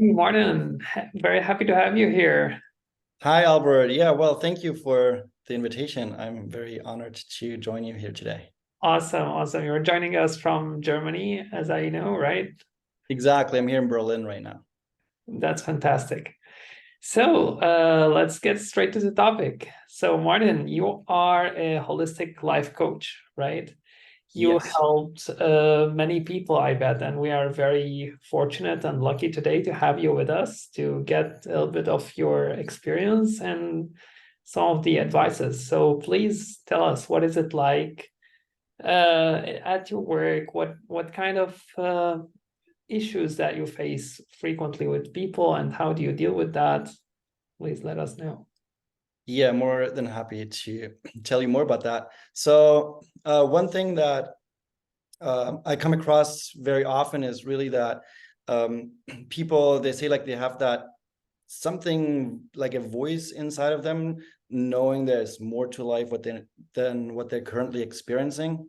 Martin. Very happy to have you here. Hi, Albert. Yeah, well, thank you for the invitation. I'm very honored to join you here today. Awesome, awesome. You're joining us from Germany, as I know, right? Exactly. I'm here in Berlin right now. That's fantastic. So, let's get straight to the topic. So, Martin, you are a holistic life coach, right? You Yes. helped many people, I bet, and we are very fortunate and lucky today to have you with us to get a little bit of your experience and some of the advices. So please tell us, what is it like at your work? What kind of issues that you face frequently with people, and how do you deal with that? Please let us know. Yeah, more than happy to tell you more about that. So, one thing that I come across very often is really that um, people, they say like they have that something like a voice inside of them, knowing there's more to life than what they're currently experiencing.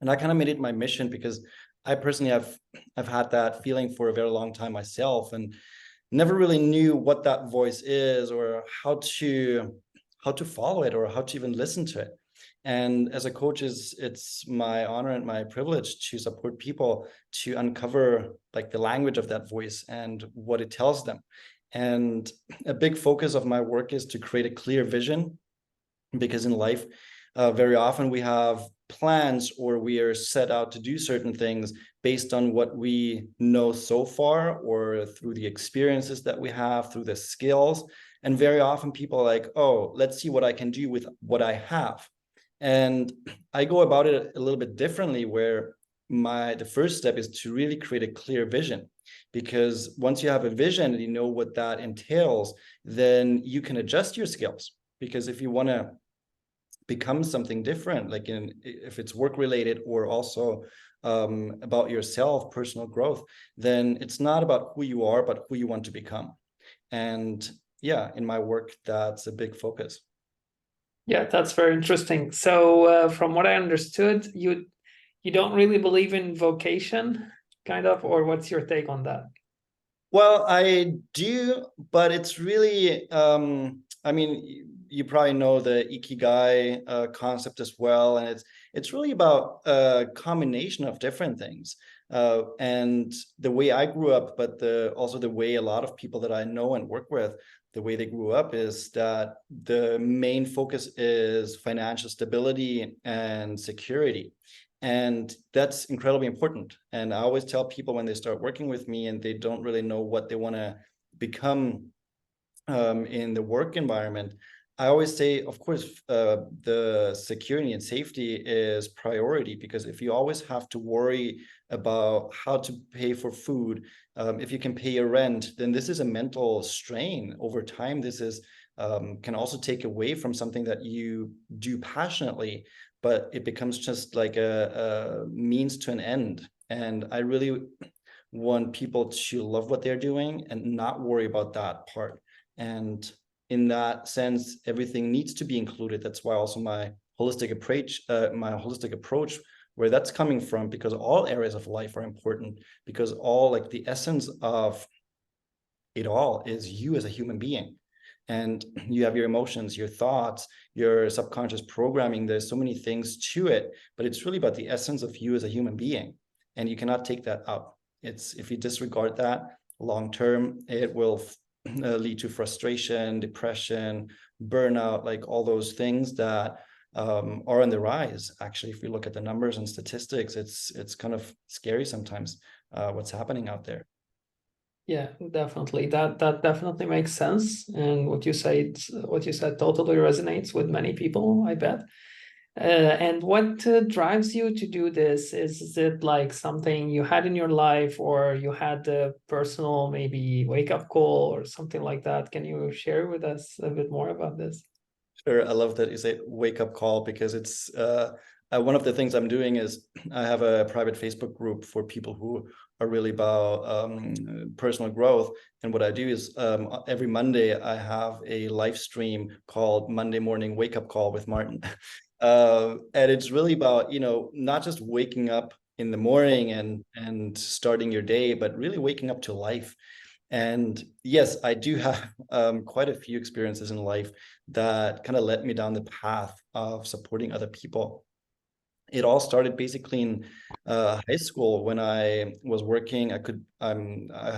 And I kind of made it my mission because I personally have had that feeling for a very long time myself, and never really knew what that voice is or how to follow it or how to even listen to it. And as a coach, it's my honor and my privilege to support people to uncover like the language of that voice and what it tells them. And a big focus of my work is to create a clear vision, because in life, very often we have plans or we are set out to do certain things based on what we know so far or through the experiences that we have, through the skills. And very often people are like, oh, let's see what I can do with what I have. And I go about it a little bit differently, where the first step is to really create a clear vision, because once you have a vision and you know what that entails, then you can adjust your skills. Because if you want to become something different, like if it's work related or also about yourself, personal growth, then it's not about who you are, but who you want to become. And yeah, in my work, that's a big focus. Yeah, that's very interesting. So, from what I understood, you don't really believe in vocation, kind of, or what's your take on that? Well, I do, but it's really, I mean, you probably know the Ikigai concept as well, and it's really about a combination of different things. And the way I grew up, but also the way a lot of people that I know and work with, the way they grew up is that the main focus is financial stability and security. And that's incredibly important. And I always tell people when they start working with me and they don't really know what they want to become in the work environment, I always say, of course, the security and safety is priority, because if you always have to worry about how to pay for food, if you can pay your rent, then this is a mental strain over time. This is can also take away from something that you do passionately, but it becomes just like a means to an end. And I really want people to love what they're doing and not worry about that part. And in that sense, everything needs to be included. That's why also my holistic approach, where that's coming from, because all areas of life are important, because all like the essence of it all is you as a human being. And you have your emotions, your thoughts, your subconscious programming. There's so many things to it, but it's really about the essence of you as a human being. And you cannot take that out. It's if you disregard that long term, it will lead to frustration, depression, burnout, like all those things that are on the rise. Actually, if we look at the numbers and statistics, it's kind of scary sometimes what's happening out there. Yeah, definitely. That definitely makes sense. And what you said totally resonates with many people, I bet. And what drives you to do this? Is it like something you had in your life, or you had a personal maybe wake up call or something like that? Can you share with us a bit more about this? Sure, I love that you say wake up call, because it's one of the things I'm doing is I have a private Facebook group for people who are really about personal growth. And what I do is every Monday I have a live stream called Monday Morning Wake Up Call with Martin. And it's really about, not just waking up in the morning and starting your day, but really waking up to life. And yes, I do have quite a few experiences in life that kind of led me down the path of supporting other people. It all started basically in high school when I was working. I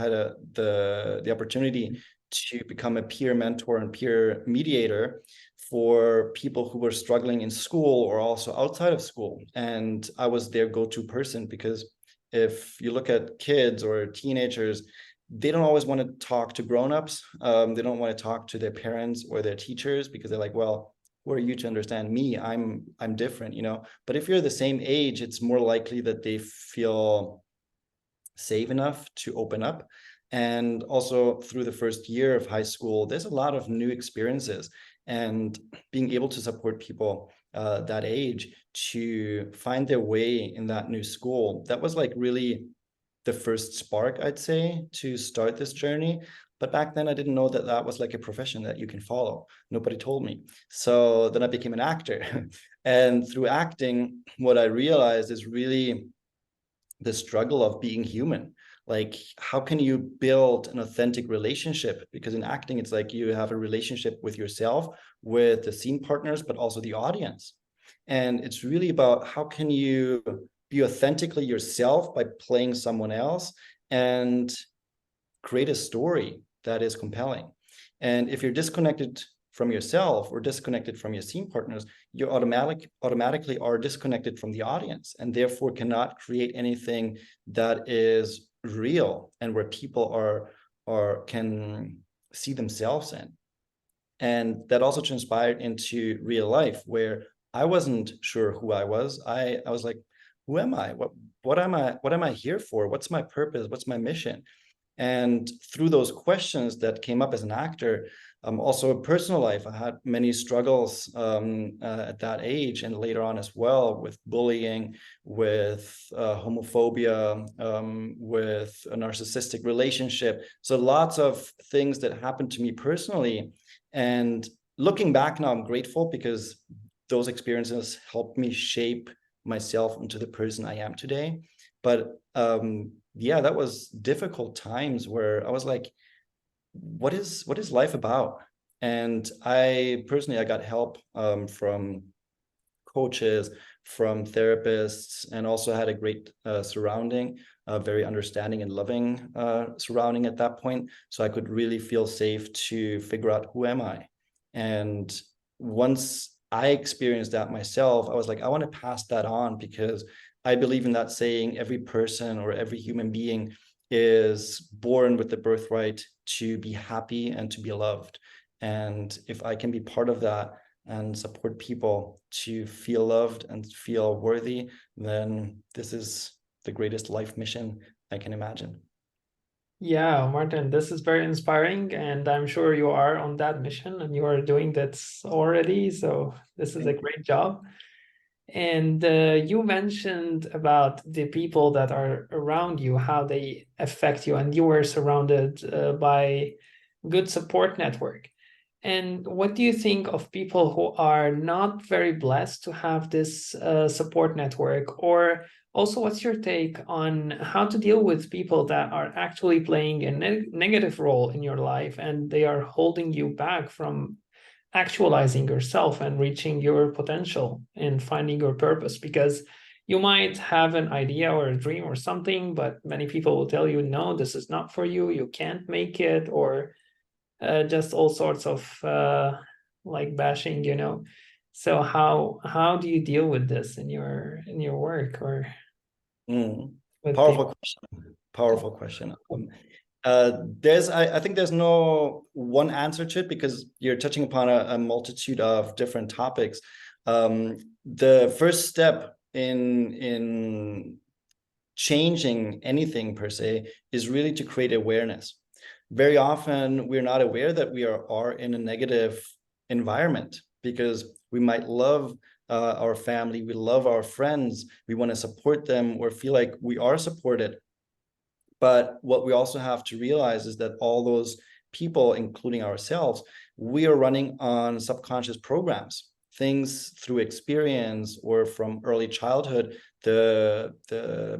had the opportunity to become a peer mentor and peer mediator for people who were struggling in school or also outside of school. And I was their go-to person, because if you look at kids or teenagers, they don't always want to talk to grown-ups. They don't want to talk to their parents or their teachers, because they're like, well, who are you to understand me? I'm different, you know. But if you're the same age, it's more likely that they feel safe enough to open up. And also through the first year of high school, there's a lot of new experiences, and being able to support people that age to find their way in that new school, that was like really the first spark, I'd say, to start this journey. But back then I didn't know that that was like a profession that you can follow. Nobody told me. So then I became an actor. And through acting, what I realized is really the struggle of being human. Like, how can you build an authentic relationship? Because in acting, it's like you have a relationship with yourself, with the scene partners, but also the audience. And it's really about how can you be authentically yourself by playing someone else and create a story that is compelling. And if you're disconnected from yourself or disconnected from your scene partners, you automatically are disconnected from the audience, and therefore cannot create anything that is real and where people can see themselves in. And that also transpired into real life, where I wasn't sure who I was. I was like, who am I? What am I here for? What's my purpose? What's my mission? And through those questions that came up as an actor, also in personal life, I had many struggles at that age and later on as well, with bullying, with homophobia, with a narcissistic relationship. So lots of things that happened to me personally. And looking back now, I'm grateful, because those experiences helped me shape myself into the person I am today. But yeah, that was difficult times where I was like, what is life about? And I personally, I got help from coaches, from therapists, and also had a great surrounding, very understanding and loving surrounding at that point. So I could really feel safe to figure out, who am I? And once I experienced that myself, I was like, I want to pass that on, because I believe in that saying, every person or every human being is born with the birthright to be happy and to be loved. And if I can be part of that and support people to feel loved and feel worthy, then this is the greatest life mission I can imagine. Yeah, Martin, this is very inspiring, and I'm sure you are on that mission and you are doing that already. So this is a great job. And you mentioned about the people that are around you, how they affect you, and you were surrounded by good support network. And what do you think of people who are not very blessed to have this support network? Or also, what's your take on how to deal with people that are actually playing a negative role in your life and they are holding you back from actualizing yourself and reaching your potential and finding your purpose? Because you might have an idea or a dream or something, but many people will tell you, no, this is not for you, you can't make it, or just all sorts of like bashing, you know. So how do you deal with this in your work or with Powerful people? question. Powerful question. I think there's no one answer to it, because you're touching upon a multitude of different topics. The first step in changing anything per se is really to create awareness. Very often we're not aware that we are in a negative environment, because we might love our family, we love our friends, we want to support them or feel like we are supported. But what we also have to realize is that all those people, including ourselves, we are running on subconscious programs, things through experience or from early childhood, the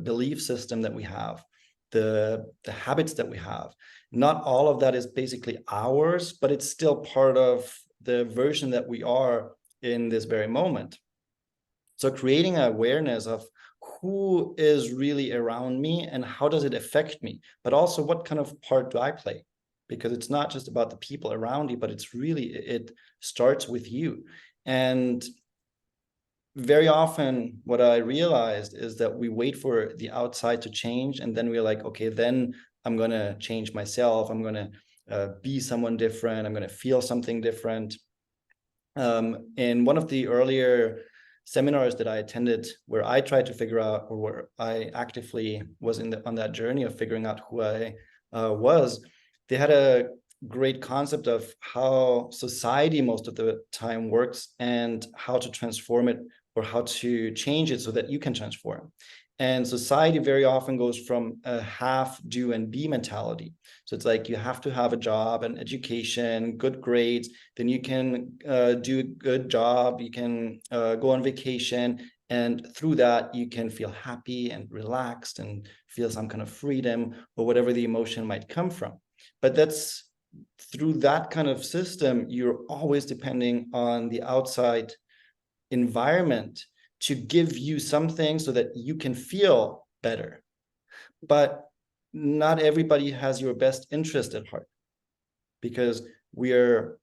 belief system that we have. the habits that we have. Not all of that is basically ours, but it's still part of the version that we are in this very moment. So creating awareness of who is really around me and how does it affect me, but also what kind of part do I play? Because it's not just about the people around you, but it's really, it starts with you. And very often what I realized is that we wait for the outside to change, and then we're like, okay, then I'm going to change myself. I'm going to be someone different. I'm going to feel something different. In one of the earlier seminars that I attended, where I tried to figure out, or where I actively was on that journey of figuring out who I was, they had a great concept of how society most of the time works and how to transform it, or how to change it so that you can transform. And society very often goes from a have, do, and be mentality. So it's like you have to have a job, an education, good grades, then you can do a good job, you can go on vacation, and through that you can feel happy and relaxed and feel some kind of freedom, or whatever the emotion might come from. But that's through that kind of system, you're always depending on the outside environment to give you something so that you can feel better. But not everybody has your best interest at heart, because we're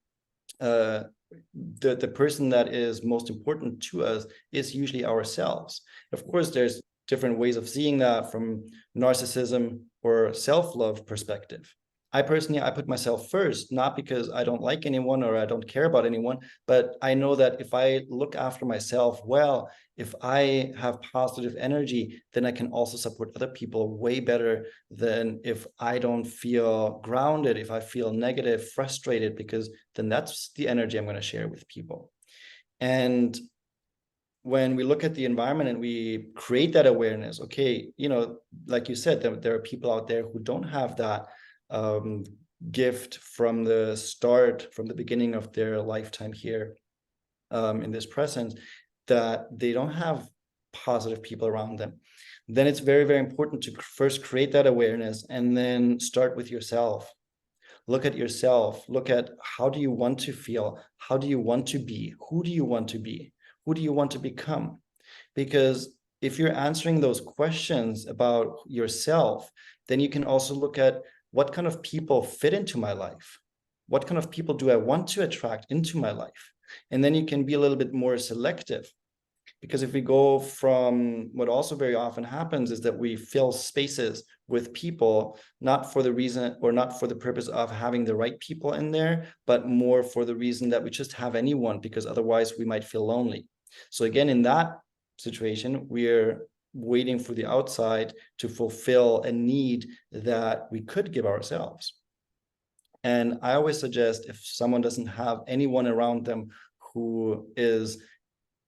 the person that is most important to us is usually ourselves. Of course, there's different ways of seeing that from narcissism or self-love perspective. I personally, I put myself first, not because I don't like anyone or I don't care about anyone, but I know that if I look after myself well, if I have positive energy, then I can also support other people way better than if I don't feel grounded, if I feel negative, frustrated, because then that's the energy I'm going to share with people. And when we look at the environment and we create that awareness, okay, you know, like you said, there are people out there who don't have that gift from the start, from the beginning of their lifetime here in this present, that they don't have positive people around them. Then it's very, very important to first create that awareness and then start with yourself. Look at yourself. Look at how do you want to feel? How do you want to be? Who do you want to be? Who do you want to become? Because if you're answering those questions about yourself, then you can also look at what kind of people fit into my life? What kind of people do I want to attract into my life? And then you can be a little bit more selective. Because if we go from what also very often happens is that we fill spaces with people, not for the reason or not for the purpose of having the right people in there, but more for the reason that we just have anyone, because otherwise we might feel lonely. So again, in that situation, we're waiting for the outside to fulfill a need that we could give ourselves. And I always suggest, if someone doesn't have anyone around them who is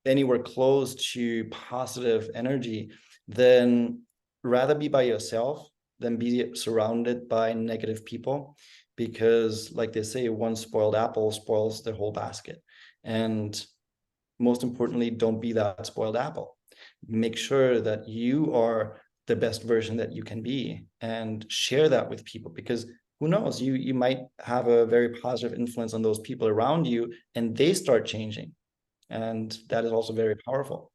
anywhere close to positive energy, then rather be by yourself than be surrounded by negative people, because like they say, one spoiled apple spoils the whole basket. And most importantly, don't be that spoiled apple. Make sure that you are the best version that you can be and share that with people, because who knows, you might have a very positive influence on those people around you and they start changing. And that is also very powerful.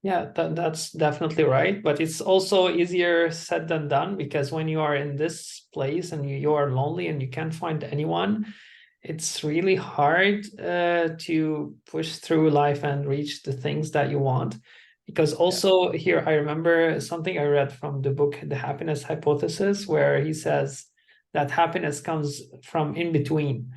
Yeah, that's definitely right. But it's also easier said than done, because when you are in this place and you are lonely and you can't find anyone, it's really hard to push through life and reach the things that you want. Because also here, I remember something I read from the book, The Happiness Hypothesis, where he says that happiness comes from in between.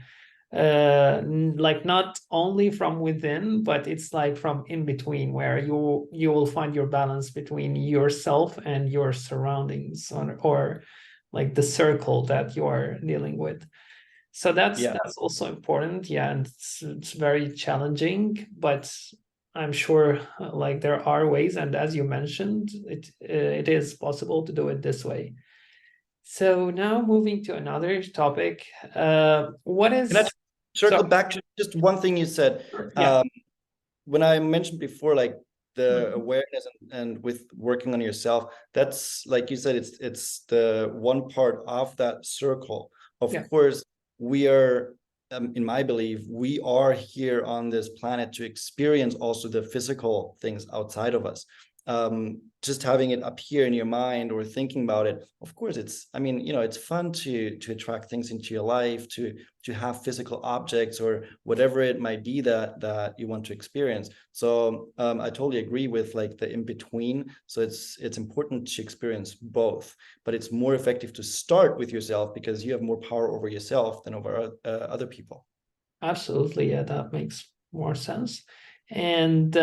Like not only from within, but it's like from in between, where you will find your balance between yourself and your surroundings, or like the circle that you are dealing with. So that's also important. Yeah, and it's very challenging, but I'm sure like there are ways, and as you mentioned, it is possible to do it this way. So now moving to another topic, what is... Can I circle back to just one thing you said? Yeah. When I mentioned before, like the awareness and with working on yourself, that's like you said, it's the one part of that circle. Of course, we are, in my belief, we are here on this planet to experience also the physical things outside of us. Just having it up here in your mind or thinking about it, of course, it's, I mean, it's fun to attract things into your life, to have physical objects or whatever it might be that you want to experience. So I totally agree with like the in between. So it's important to experience both, but it's more effective to start with yourself because you have more power over yourself than over other people. Absolutely. Yeah, that makes more sense. And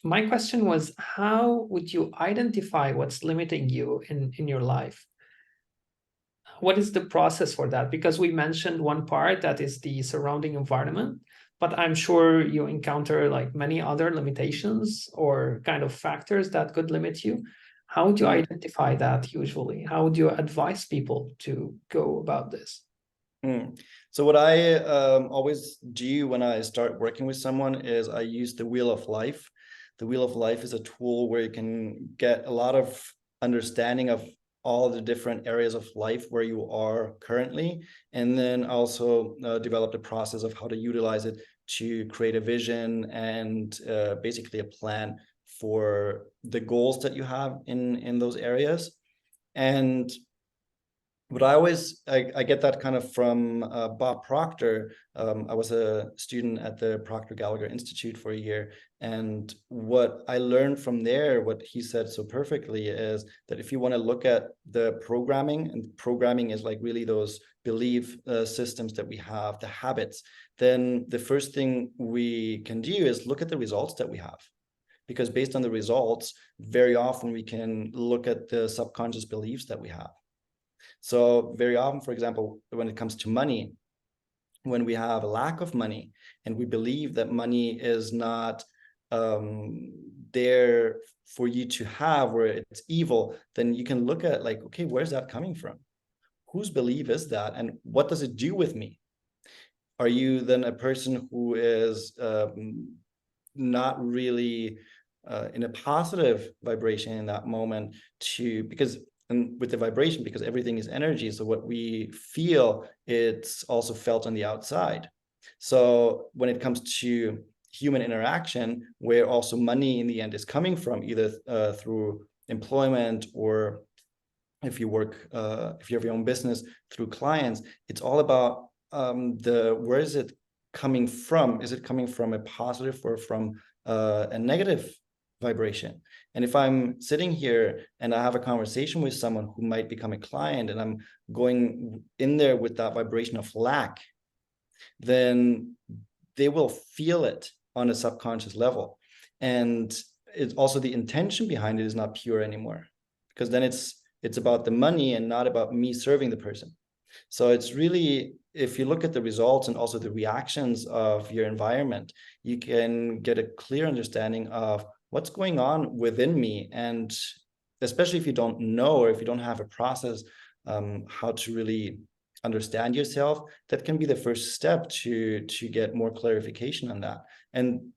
my question was, how would you identify what's limiting you in your life? What is the process for that? Because we mentioned one part that is the surrounding environment, but I'm sure you encounter like many other limitations or kind of factors that could limit you. How would you identify that usually? How would you advise people to go about this? So what I always do when I start working with someone is I use the Wheel of Life. The Wheel of Life is a tool where you can get a lot of understanding of all the different areas of life where you are currently, and then also develop the process of how to utilize it to create a vision and basically a plan for the goals that you have in those areas. And but I get that kind of from Bob Proctor. I was a student at the Proctor Gallagher Institute for a year. And what I learned from there, what he said so perfectly, is that if you want to look at the programming, and programming is like really those belief systems that we have, the habits, then the first thing we can do is look at the results that we have. Because based on the results, very often we can look at the subconscious beliefs that we have. So very often, for example, when it comes to money, when we have a lack of money and we believe that money is not there for you to have, or it's evil, then you can look at like, okay, where's that coming from? Whose belief is that? And what does it do with me? Are you then a person who is not really in a positive vibration in that moment because and with the vibration, because everything is energy, so what we feel, it's also felt on the outside. So when it comes to human interaction, where also money in the end is coming from, either through employment, or if you work if you have your own business, through clients, it's all about where is it coming from? Is it coming from a positive or from a negative vibration? And if I'm sitting here and I have a conversation with someone who might become a client, and I'm going in there with that vibration of lack, then they will feel it on a subconscious level. And it's also the intention behind it is not pure anymore, because then it's about the money and not about me serving the person. So it's really, if you look at the results and also the reactions of your environment, you can get a clear understanding of what's going on within me. And especially if you don't know, or if you don't have a process how to really understand yourself, that can be the first step to get more clarification on that. And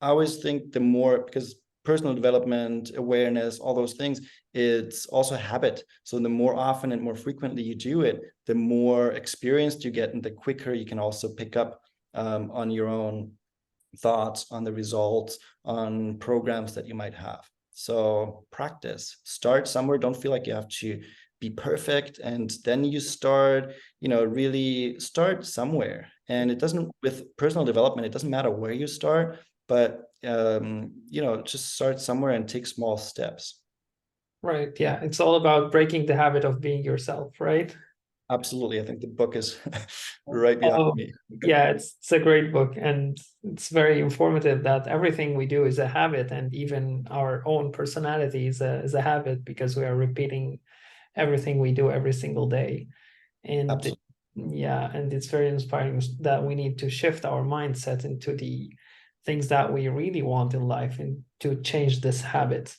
I always think the more, because personal development, awareness, all those things, it's also a habit. So the more often and more frequently you do it, the more experienced you get, and the quicker you can also pick up on your own thoughts, on the results, on programs that you might have. So practice, start somewhere. Don't feel like you have to be perfect, and then you start, really start somewhere. And it doesn't, with personal development, it doesn't matter where you start, but just start somewhere and take small steps. Right. Yeah. It's all about breaking the habit of being yourself, right? Absolutely. I think the book is right behind Oh, me. yeah, it's a great book, and it's very informative that everything we do is a habit, and even our own personality is a habit, because we are repeating everything we do every single day. And Absolutely. yeah, and it's very inspiring that we need to shift our mindset into the things that we really want in life and to change this habit.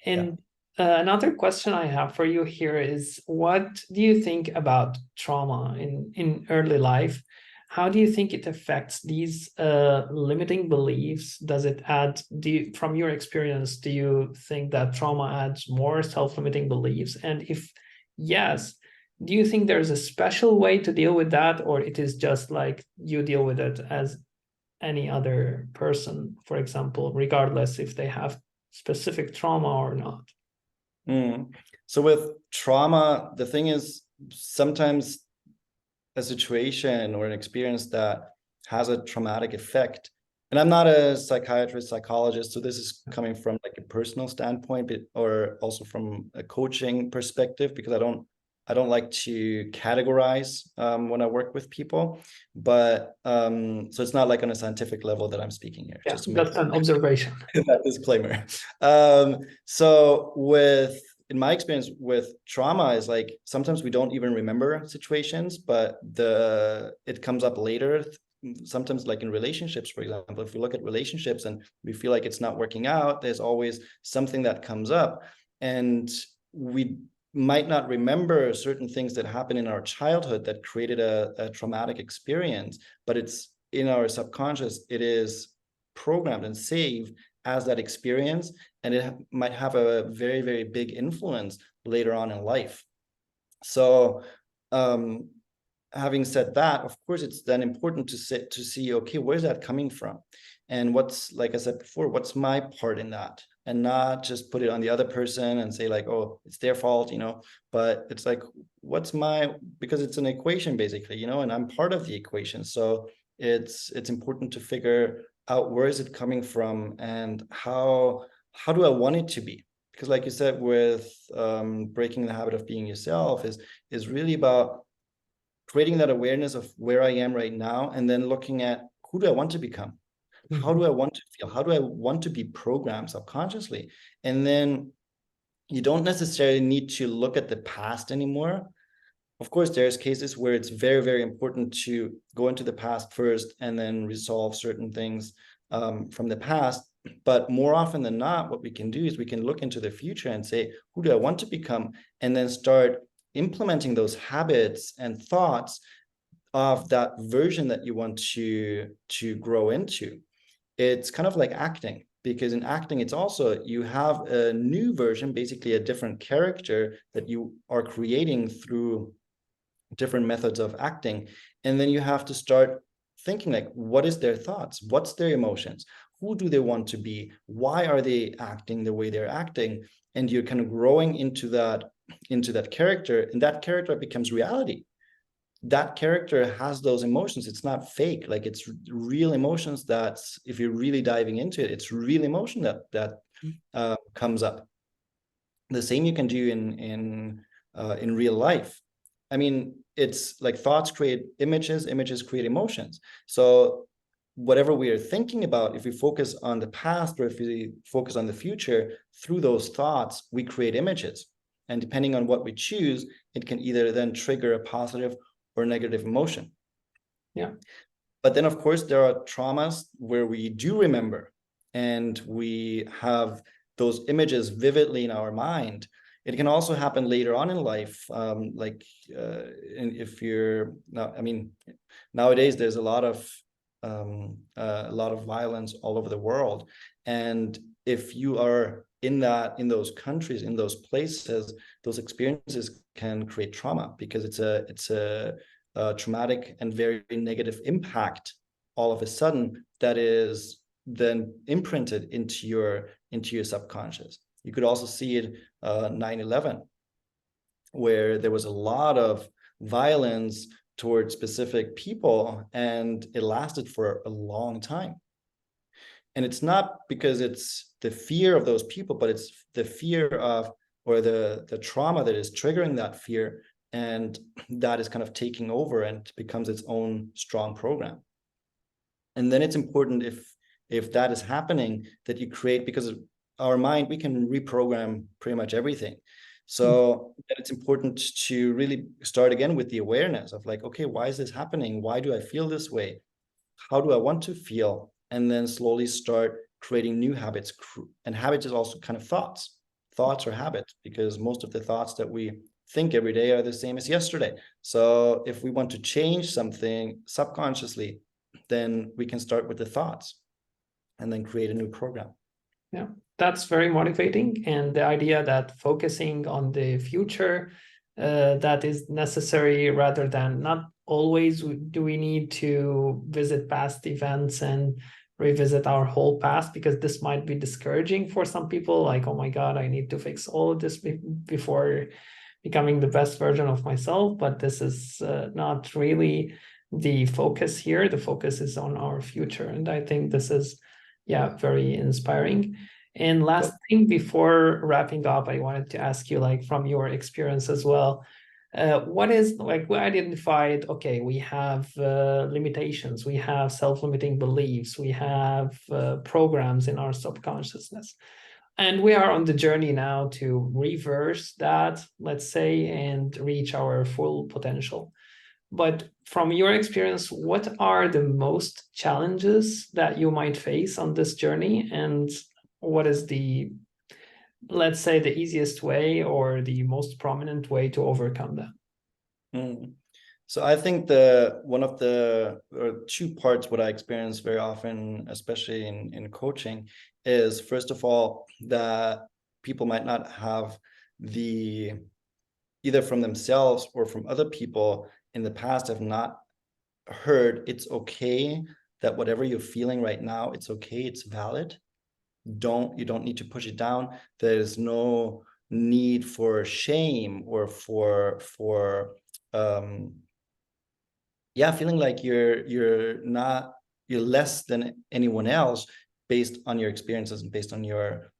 And another question I have for you here is, what do you think about trauma in early life? how do you think it affects these limiting beliefs? Does it add, from your experience, do you think that trauma adds more self-limiting beliefs? And if yes, do you think there's a special way to deal with that, or it is just like you deal with it as any other person, for example, regardless if they have specific trauma or not? So with trauma, the thing is, sometimes a situation or an experience that has a traumatic effect, and I'm not a psychiatrist, psychologist, so this is coming from like a personal standpoint, but or also from a coaching perspective, because I don't like to categorize when I work with people, but so it's not like on a scientific level that I'm speaking here. Yeah, just to make that's an observation. that disclaimer. So in my experience with trauma is like sometimes we don't even remember situations, but it comes up later. Sometimes like in relationships, for example, if we look at relationships and we feel like it's not working out, there's always something that comes up, and we might not remember certain things that happened in our childhood that created a traumatic experience, but it's in our subconscious, it is programmed and saved as that experience, and it might have a very, very big influence later on in life. So having said that, of course, it's then important to see, okay, where's that coming from? And what's, like I said before, what's my part in that? And not just put it on the other person and say like, oh, it's their fault, but it's like, because it's an equation basically, and I'm part of the equation. So it's important to figure out where is it coming from and how do I want it to be? Because like you said, with breaking the habit of being yourself is really about creating that awareness of where I am right now, and then looking at who do I want to become? How do I want to feel? How do I want to be programmed subconsciously? And then you don't necessarily need to look at the past anymore. Of course, there's cases where it's very, very important to go into the past first and then resolve certain things from the past. But more often than not, what we can do is we can look into the future and say, who do I want to become? And then start implementing those habits and thoughts of that version that you want to grow into. It's kind of like acting, because in acting, it's also, you have a new version, basically a different character that you are creating through different methods of acting. And then you have to start thinking like, what is their thoughts? What's their emotions? Who do they want to be? Why are they acting the way they're acting? And you're kind of growing into that character, and that character becomes reality. That character has those emotions. It's not fake. Like, it's real emotions that, if you're really diving into it, it's real emotion that comes up. The same you can do in real life. I mean, it's like thoughts create images, images create emotions. So whatever we are thinking about, if we focus on the past or if we focus on the future, through those thoughts, we create images. And depending on what we choose, it can either then trigger a positive or negative emotion. Yeah. But then, of course, there are traumas where we do remember and we have those images vividly in our mind. It can also happen later on in life. If you're now, I mean, nowadays there's a lot of violence all over the world. And if you are in those countries, in those places, those experiences can create trauma, because it's a traumatic and very negative impact all of a sudden that is then imprinted into your subconscious. You could also see it 9/11, where there was a lot of violence towards specific people, and it lasted for a long time. And it's not because it's the fear of those people, but it's the fear of, or the trauma that is triggering that fear, and that is kind of taking over and becomes its own strong program. And then it's important, if that is happening, that you create, because our mind, we can reprogram pretty much everything. So it's important to really start again with the awareness of like, okay, why is this happening? Why do I feel this way? How do I want to feel? And then slowly start creating new habits. And habits is also kind of thoughts or habits, because most of the thoughts that we think every day are the same as yesterday. So if we want to change something subconsciously, then we can start with the thoughts and then create a new program. Yeah, that's very motivating. And the idea that focusing on the future, that is necessary, rather than not always do we need to visit past events and revisit our whole past, because this might be discouraging for some people, like, oh my God, I need to fix all of this before becoming the best version of myself. But this is not really the focus here. The focus is on our future. And I think this is, yeah, very inspiring. And last thing before wrapping up, I wanted to ask you, like, from your experience as well, what is, like, we identified, okay, we have limitations, we have self-limiting beliefs, we have programs in our subconsciousness, and we are on the journey now to reverse that, let's say, and reach our full potential. But from your experience, what are the most challenges that you might face on this journey? And what is the, let's say, the easiest way or the most prominent way to overcome them? So I think one of the two parts what I experience very often, especially in coaching, is first of all that people might not have the, either from themselves or from other people in the past, have not heard it's okay, that whatever you're feeling right now, it's okay, it's valid. You don't need to push it down. There's no need for shame or for feeling like you're less than anyone else based on your experiences and based on your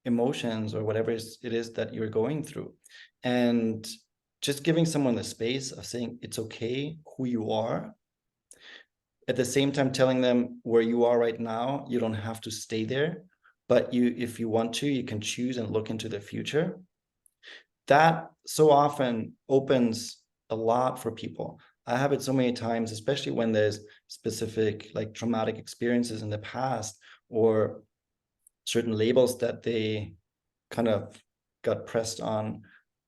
emotions or whatever it is that you're going through. And just giving someone the space of saying it's okay who you are, at the same time telling them where you are right now, you don't have to stay there, but if you want to, you can choose and look into the future. That so often opens a lot for people. I have it so many times, especially when there's specific, like, traumatic experiences in the past or certain labels that they kind of got pressed on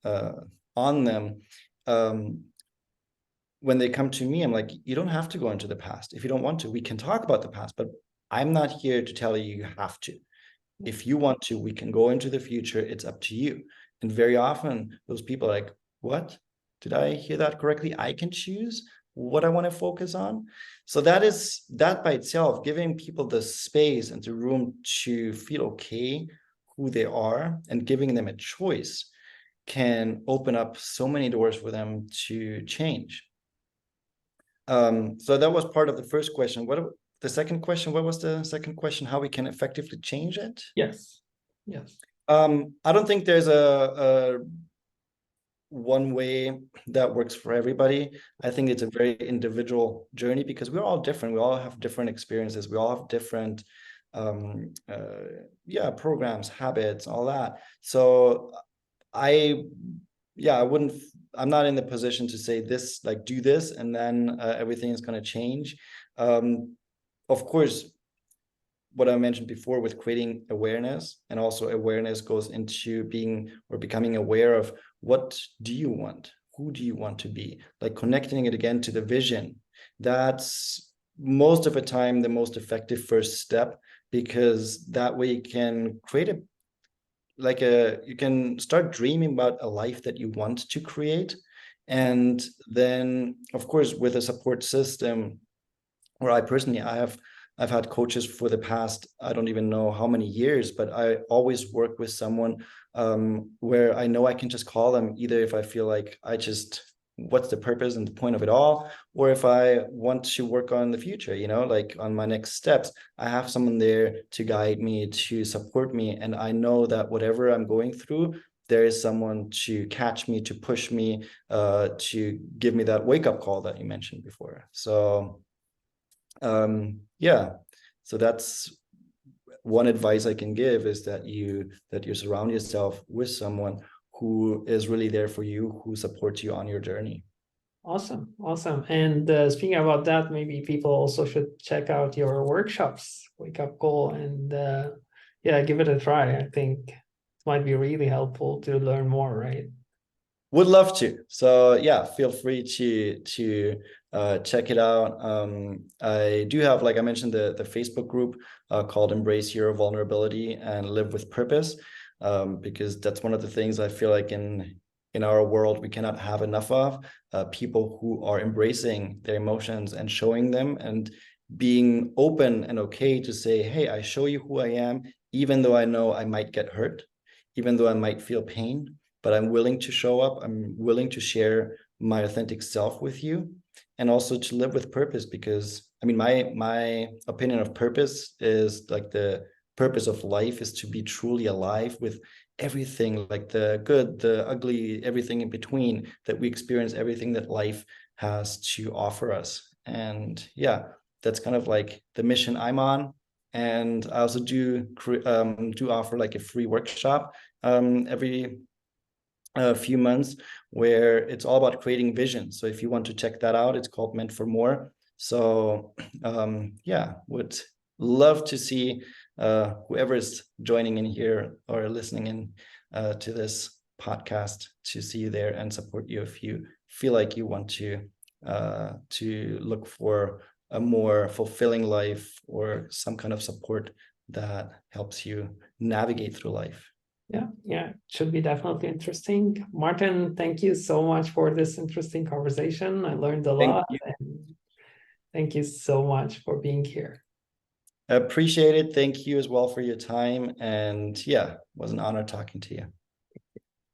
them. When they come to me, I'm like, you don't have to go into the past. If you don't want to, we can talk about the past, but I'm not here to tell you you have to. If you want to, we can go into the future. It's up to you. And very often those people are like, what? Did I hear that correctly? I can choose what I want to focus on. So that by itself, giving people the space and the room to feel okay who they are and giving them a choice, can open up so many doors for them to change. So that was part of the first question. What was the second question? How we can effectively change it? Yes. I don't think there's a one way that works for everybody. I think it's a very individual journey because we're all different. We all have different experiences. We all have different programs, habits, all that. So I'm not in the position to say this, like, do this and then everything is going to change. Of course, what I mentioned before with creating awareness, and also awareness goes into becoming aware of what do you want? Who do you want to be? Like, connecting it again to the vision. That's most of the time the most effective first step, because that way you can create you can start dreaming about a life that you want to create. And then, of course, with a support system, or I've had coaches for the past, I don't even know how many years, but I always work with someone where I know I can just call them, either if I feel like what's the purpose and the point of it all, or if I want to work on the future, like on my next steps, I have someone there to guide me, to support me. And I know that whatever I'm going through, there is someone to catch me, to push me, to give me that wake-up call that you mentioned before. So so that's one advice I can give, is that you surround yourself with someone who is really there for you, who supports you on your journey. Awesome. And speaking about that, maybe people also should check out your workshops, Wake Up Call, and give it a try. I think might be really helpful to learn more, right? Would love to. So yeah, feel free to check it out. I do have, like I mentioned, the Facebook group called Embrace Your Vulnerability and Live with Purpose, because that's one of the things I feel like in our world we cannot have enough of, people who are embracing their emotions and showing them and being open and okay to say, hey, I show you who I am, even though I know I might get hurt, even though I might feel pain, but I'm willing to show up. I'm willing to share my authentic self with you, and also to live with purpose. Because I mean, my opinion of purpose is like the purpose of life is to be truly alive with everything, like the good, the ugly, everything in between, that we experience everything that life has to offer us. And yeah, that's kind of like the mission I'm on. And I also do offer like a free workshop every a few months, where it's all about creating vision. So if you want to check that out, it's called Meant for More. So yeah, would love to see whoever is joining in here or listening in to this podcast, to see you there and support you if you feel like you want to look for a more fulfilling life or some kind of support that helps you navigate through life. Yeah, should be definitely interesting. Martin, thank you so much for this interesting conversation. I learned a Thank lot, you. and thank you so much for being here. Appreciate it. Thank you as well for your time. And yeah, it was an honor talking to you.